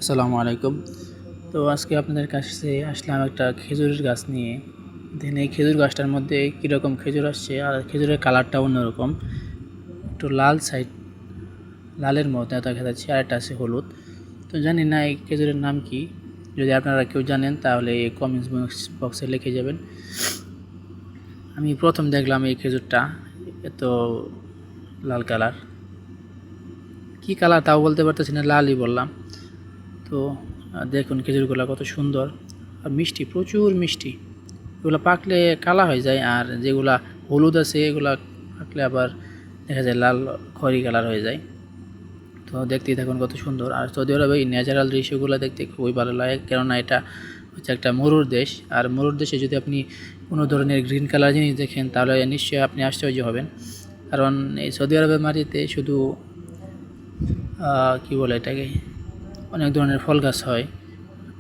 আসসালামু আলাইকুম। তো আজকে আপনাদের কাছে আসলাম একটা খেজুরের গাছ নিয়ে। দেখেন এই খেজুর গাছটার মধ্যে কীরকম খেজুর আসছে, আর খেজুরের কালারটা অন্যরকম, একটু লাল সাইড, লালের মতো দেখা যাচ্ছে, আর একটা আছে হলুদ। তো জানি না এই খেজুরের নাম কি। যদি আপনারা কেউ জানেন তাহলে এই কমেন্টস বক্সে লিখে যাবেন। আমি প্রথম দেখলাম এই খেজুরটা এত লাল কালার, কি কালার তাও বলতে পারতেছি না, লালই বললাম। তো দেখুন খেজুরগুলো কত সুন্দর আর মিষ্টি, প্রচুর মিষ্টি। এগুলো পাকলে কালা হয়ে যায়, আর যেগুলা হলুদ আছে এগুলা পাকলে আবার দেখা যায় লাল খয়েরি কালার হয়ে যায়। তো দেখতেই থাকুন কত সুন্দর। আর সৌদি আরবে এই ন্যাচারাল দৃশ্যগুলো দেখতে খুবই ভালো লাগে, কেননা এটা হচ্ছে একটা মরুর দেশ। আর মরুর দেশে যদি আপনি কোনো ধরনের গ্রিন কালার জিনিস দেখেন তাহলে নিশ্চয়ই আপনি আশ্চর্য হবেন, কারণ এই সৌদি আরবের মাটিতে শুধু কী বলে এটাকে, অনেক ধরনের ফল গাছ হয়।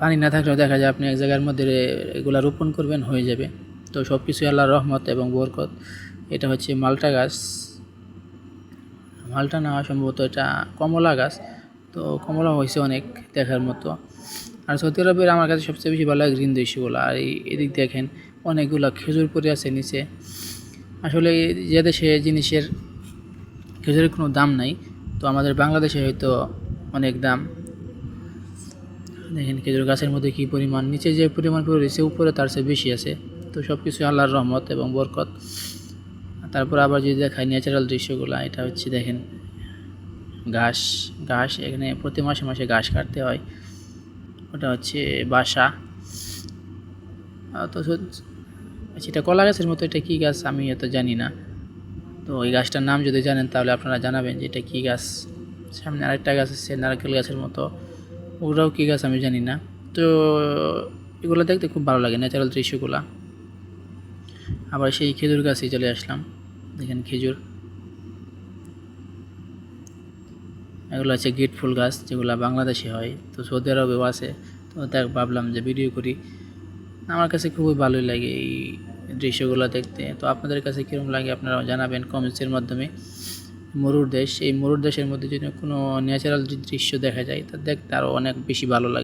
পানি না থাকলেও দেখা যায় আপনি এক জায়গার মধ্যে এগুলা রোপণ করবেন, হয়ে যাবে। তো সব কিছুই আল্লাহর রহমত এবং বরকত। এটা হচ্ছে মাল্টা গাছ, মাল্টা না সম্ভবত এটা কমলা গাছ। তো কমলা হয়েছে অনেক দেখার মতো। আর সৌদি আরবের আমার কাছে সবচেয়ে বেশি ভালো লাগে গ্রিন দৃশ্যগুলো। আর এদিক দেখেন অনেকগুলো খেজুর পড়ে আছে নিচে। আসলে যে দেশে জিনিসের খেজুরের কোনো দাম নাই, তো আমাদের বাংলাদেশে হয়তো অনেক দাম। দেখেন খেজুর গাছের মধ্যে কী পরিমাণ, নিচে যে পরিমাণ পড়ে রয়েছে উপরে তার চেয়ে বেশি আছে। তো সব কিছু আল্লাহর রহমত এবং বরকত। তারপর আবার যদি দেখায় ন্যাচারাল দৃশ্যগুলো, এটা হচ্ছে দেখেন ঘাস, ঘাস এখানে প্রতি মাসে মাসে ঘাস কাটতে হয়। ওটা হচ্ছে বাসা। তো সেটা কলা গাছের মতো, এটা কী গাছ আমি এত জানি না। তো ওই গাছটার নাম যদি জানেন তাহলে আপনারা জানাবেন যে এটা কী গাছ। সামনে আরেকটা গাছ আছে নারকেল গাছের মতো, ওরাও কী গাছ আমি জানি না। তো এগুলো দেখতে খুব ভালো লাগে ন্যাচারাল দৃশ্যগুলো। আবার সেই খেজুর গাছেই চলে আসলাম। দেখেন খেজুর, এগুলো হচ্ছে গেট ফুল গাছ, যেগুলো বাংলাদেশে হয়, তো সৌদি আরবেও আছে। তো দেখ ভাবলাম যে ভিডিও করি। আমার কাছে খুবই ভালোই লাগে এই দৃশ্যগুলো দেখতে। তো আপনাদের কাছে কীরকম লাগে আপনারাও জানাবেন কমেন্টসের মাধ্যমে। মরুর দেশ, এই মরুর দেশের মধ্যে যদি কোনো ন্যাচারাল দৃশ্য দেখা যায় তা দেখতে আরও অনেক বেশি ভালো লাগে।